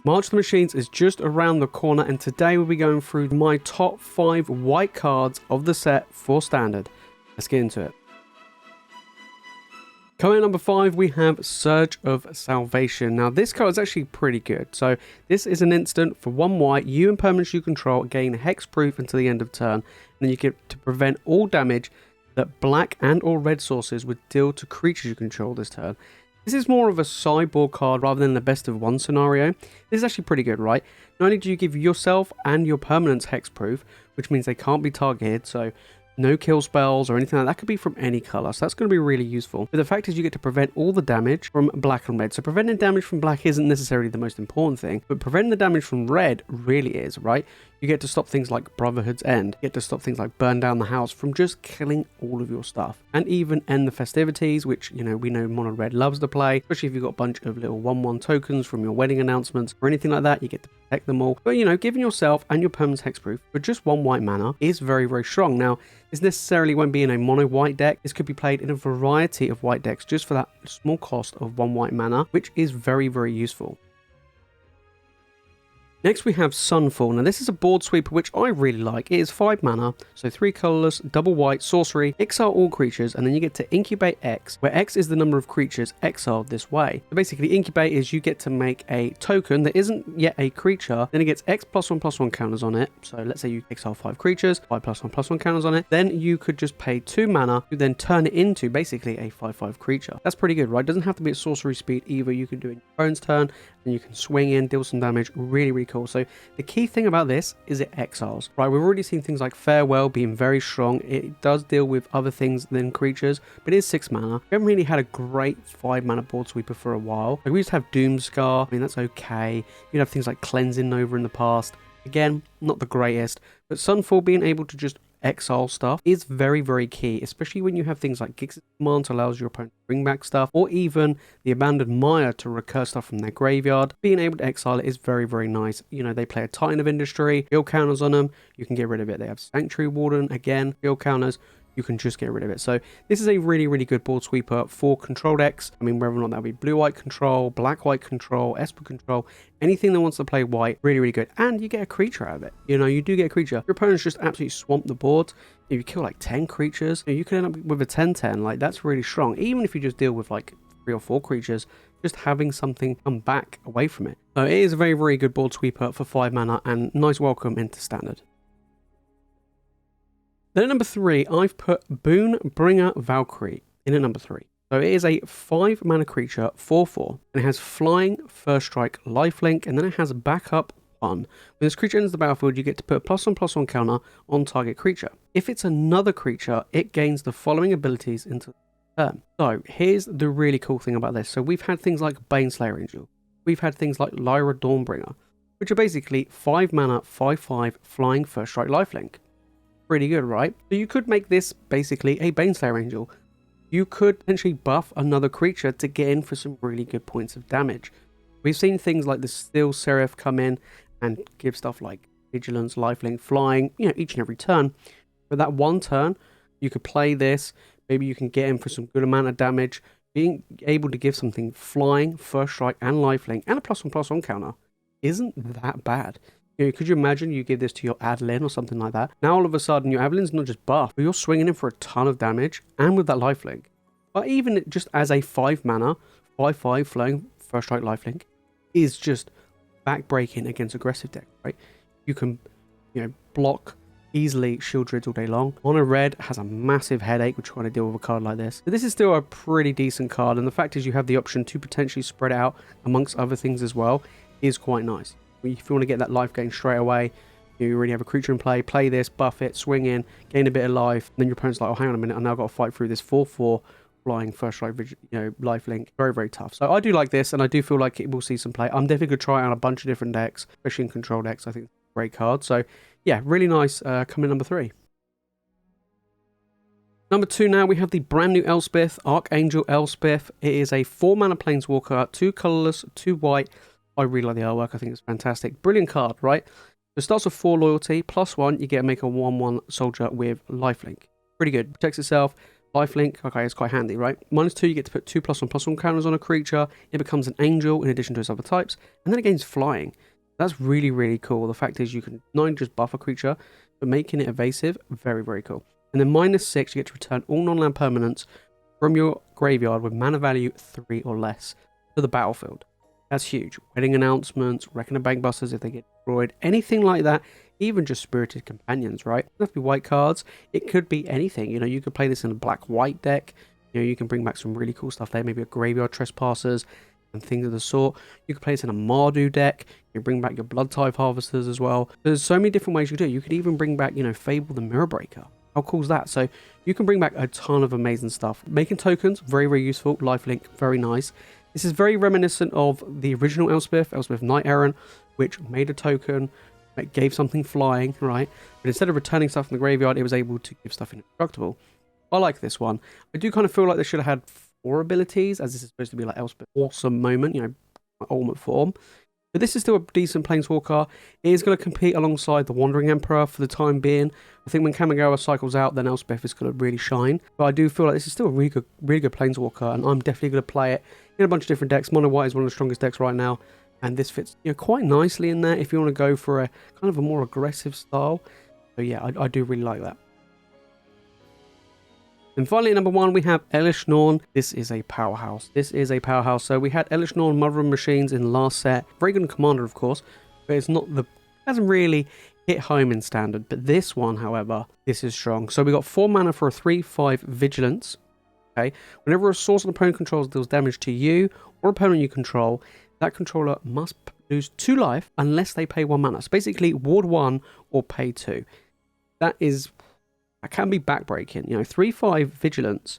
March of the Machines is just around the corner, and today we'll be going through my top 5 white cards of the set for Standard. Let's get into it. Coming at number 5, we have Surge of Salvation. Now, this card is actually pretty good. So, this is an instant for 1 white. You and permanents you control gain hexproof until the end of turn. And then you get to prevent all damage that black and or red sources would deal to creatures you control this turn. This is more of a sideboard card rather than the best of 1 scenario. This is actually pretty good, right? Not only do you give yourself and your permanents hexproof, which means they can't be targeted, so no kill spells or anything like that. Could be from any color, so that's going to be really useful. But the fact is you get to prevent all the damage from black and red. So preventing damage from black isn't necessarily the most important thing, but preventing the damage from red really is, right? You get to stop things like Brotherhood's End. You get to stop things like Burn Down the House from just killing all of your stuff. And even End the Festivities, which, you know, we know Mono Red loves to play, especially if you've got a bunch of little 1/1 tokens from your wedding announcements or anything like that. You get to protect them all. But, you know, giving yourself and your permanents hexproof for just 1 white mana is very, very strong. Now, this necessarily won't be in a mono white deck. This could be played in a variety of white decks just for that small cost of 1 white mana, which is very, very useful. Next we have Sunfall. Now this is a board sweeper which I really like. It is 5 mana, so 3 colorless, double white, sorcery, exile all creatures, and then you get to incubate X, where X is the number of creatures exiled this way. So basically incubate is you get to make a token that isn't yet a creature, then it gets X +1/+1 counters on it. So let's say you exile 5 creatures, 5 +1/+1 counters on it, then you could just pay 2 mana to then turn it into basically a 5/5 creature. That's pretty good, right? It doesn't have to be at sorcery speed either. You can do it in your opponent's turn, and you can swing in, deal some damage. Really, really cool. So the key thing about this is it exiles, right? We've already seen things like Farewell being very strong. It does deal with other things than creatures, but it is 6 mana. We haven't really had a great 5 mana board sweeper for a while. Like we used to have Doomscar. I mean, that's okay. You'd have things like Cleansing Nova in the past. Again, not the greatest, but Sunfall being able to just exile stuff is very, very key, especially when you have things like Gix's Command allows your opponent to bring back stuff, or even the Abandoned Mire to recur stuff from their graveyard. Being able to exile it is very, very nice. You know, they play a Titan of Industry, field counters on them, you can get rid of it. They have Sanctuary Warden, again, field counters, you can just get rid of it. So this is a really, really good board sweeper for control decks. I mean, whether or not that be blue-white control, black-white control, Esper control, anything that wants to play white, really, really good. And you get a creature out of it. You know, you do get a creature. Your opponents just absolutely swamp the board. If you kill like 10 creatures, you can end up with a 10/10. Like, that's really strong. Even if you just deal with like 3 or 4 creatures, just having something come back away from it. So it is a very, very good board sweeper for 5 mana and nice welcome into Standard. Then at number 3, I've put Boon-Bringer Valkyrie in at number 3. So it is a 5 mana creature, 4/4, and it has flying, first strike, lifelink, and then it has backup 1. When this creature enters the battlefield, you get to put a +1/+1 counter on target creature. If it's another creature, it gains the following abilities into the turn. So here's the really cool thing about this. So we've had things like Baneslayer Angel. We've had things like Lyra Dawnbringer, which are basically 5 mana, 5/5, flying, first strike, lifelink. Pretty good, right? So you could make this basically a Baneslayer Angel. You could potentially buff another creature to get in for some really good points of damage. We've seen things like the Steel Seraph come in and give stuff like Vigilance, Lifelink, Flying, you know, each and every turn. But that one turn, you could play this. Maybe you can get in for some good amount of damage. Being able to give something Flying, First Strike, and Lifelink, and a +1/+1 counter isn't that bad. You know, could you imagine you give this to your Adeline or something like that? Now all of a sudden your Adeline's not just buffed, but you're swinging in for a ton of damage and with that lifelink. But even just as a 5 mana, 5/5 flowing first strike lifelink is just backbreaking against aggressive decks, right? You can, you know, block easily shield drids all day long. Mono Red has a massive headache with trying to deal with a card like this. But this is still a pretty decent card, and the fact is you have the option to potentially spread it out amongst other things as well is quite nice. If you want to get that life gain straight away, you already have a creature in play this, buff it, swing in, gain a bit of life, and then your opponent's like, oh, hang on a minute, I've now got to fight through this 4/4 flying first strike, you know, lifelink. Very, very tough. So I do like this, and I do feel like it will see some play. I'm definitely going to try it on a bunch of different decks, especially in control decks. I think it's a great card. So yeah, really nice coming number 3. Number 2 now, we have the brand new Elspeth, Archangel Elspeth. It is a 4 mana planeswalker, 2 colorless, 2 white. I really like the artwork. I think it's fantastic. Brilliant card, right? So it starts with 4 loyalty, +1, you get to make a 1/1 soldier with lifelink. Pretty good. Protects itself, Lifelink, okay, it's quite handy, right? -2, you get to put 2+1/+1 counters on a creature. It becomes an angel in addition to its other types, and then it gains flying. That's really, really cool. The fact is you can not only just buff a creature, but making it evasive, very, very cool. And then -6, you get to return all non-land permanents from your graveyard with mana value 3 or less to the battlefield. That's huge. Wedding Announcements, Reckon of Bankbusters if they get destroyed, anything like that, even just Spirited Companions, right? It doesn't have to be white cards. It could be anything. You know, you could play this in a black-white deck. You know, you can bring back some really cool stuff there, maybe a Graveyard Trespassers and things of the sort. You could play this in a Mardu deck. You bring back your Blood Tithe Harvesters as well. There's so many different ways you could do it. You could even bring back, you know, Fable the Mirror Breaker. How cool is that? So you can bring back a ton of amazing stuff. Making tokens, very, very useful. Lifelink, very nice. This is very reminiscent of the original Elspeth Knight Errant, which made a token, it gave something flying, right? But instead of returning stuff from the graveyard, it was able to give stuff indestructible. I like this one. I do kind of feel like they should have had 4 abilities, as this is supposed to be like Elspeth's awesome moment, you know, ultimate form. But this is still a decent Planeswalker. It is going to compete alongside the Wandering Emperor for the time being. I think when Kamigawa cycles out, then Elspeth is going to really shine. But I do feel like this is still a really good Planeswalker, and I'm definitely going to play it in a bunch of different decks. Mono White is one of the strongest decks right now, and this fits, you know, quite nicely in there if you want to go for a kind of a more aggressive style. So yeah, I do really like that. And finally, at number 1, we have Elesh Norn. This is a powerhouse. So we had Elesh Norn, Mother of Machines in last set. Very good in Commander, of course, but it's not the, hasn't really hit home in Standard. But this one, however, this is strong. So we got 4 mana for a 3/5 Vigilance. Okay, whenever a source an opponent controls deals damage to you or opponent you control, that controller must lose 2 life unless they pay 1 mana. So basically, ward 1 or pay 2. That can be backbreaking. You know, 3/5 Vigilance,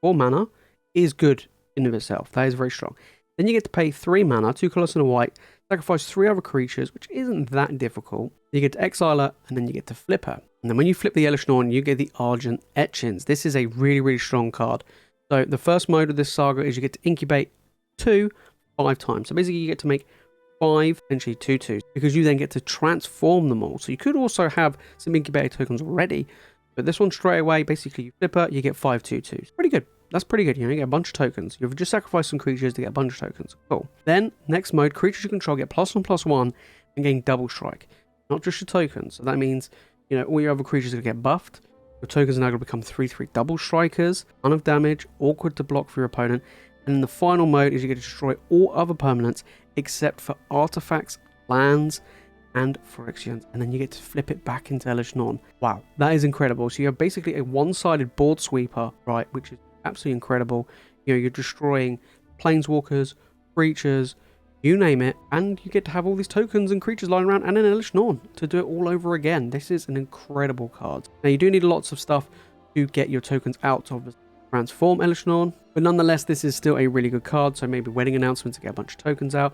4 mana is good in of itself. That is very strong. Then you get to pay 3 mana, 2 colors and a white, sacrifice 3 other creatures, which isn't that difficult. You get to exile her, and then you get to flip her. And then when you flip the Elesh Norn, you get the Argent Etchings. This is a really, really strong card. So the first mode of this saga is you get to incubate 2 5 times. So basically you get to make 5, potentially 2/2s, because you then get to transform them all. So you could also have some incubator tokens already, but this one straight away, basically you flip her, you get 5 2/2s. Pretty good. That's pretty good. You know, you get a bunch of tokens. You've just sacrificed some creatures to get a bunch of tokens. Cool. Then, next mode, creatures you control get +1/+1 and gain double strike. Not just your tokens. So that means, you know, all your other creatures are going to get buffed. Your tokens are now going to become 3/3 double strikers, ton of damage, awkward to block for your opponent. And then the final mode is you get to destroy all other permanents except for artifacts, lands, and Phyrexians, and then you get to flip it back into Elesh Norn. Wow, that is incredible. So you have basically a one-sided board sweeper, right, which is absolutely incredible. You know, you're destroying planeswalkers, creatures, you name it, and you get to have all these tokens and creatures lying around, and an Elesh Norn to do it all over again. This is an incredible card. Now, you do need lots of stuff to get your tokens out to transform Elesh Norn, but nonetheless, this is still a really good card. So maybe Wedding Announcement to get a bunch of tokens out.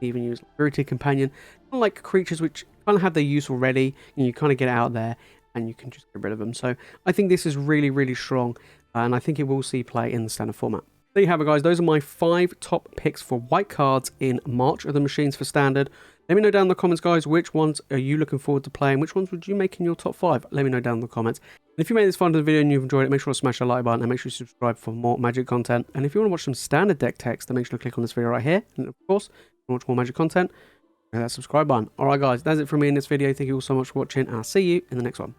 Even use Spirited Companion, kind of like creatures which kind of have their use already, and you kind of get out there and you can just get rid of them. So I think this is really, really strong, and I think it will see play in the Standard format. There you have it, guys. Those are my 5 top picks for white cards in March of the Machines for Standard. Let me know down in the comments, guys, which ones are you looking forward to playing? Which ones would you make in your top 5? Let me know down in the comments. And if you made this fun to the video and you've enjoyed it, make sure to smash the like button and make sure you subscribe for more Magic content. And if you want to watch some Standard deck text, then make sure to click on this video right here. And of course, watch more Magic content, hit that subscribe button. Alright guys, that's it from me in this video. Thank you all so much for watching, and I'll see you in the next one.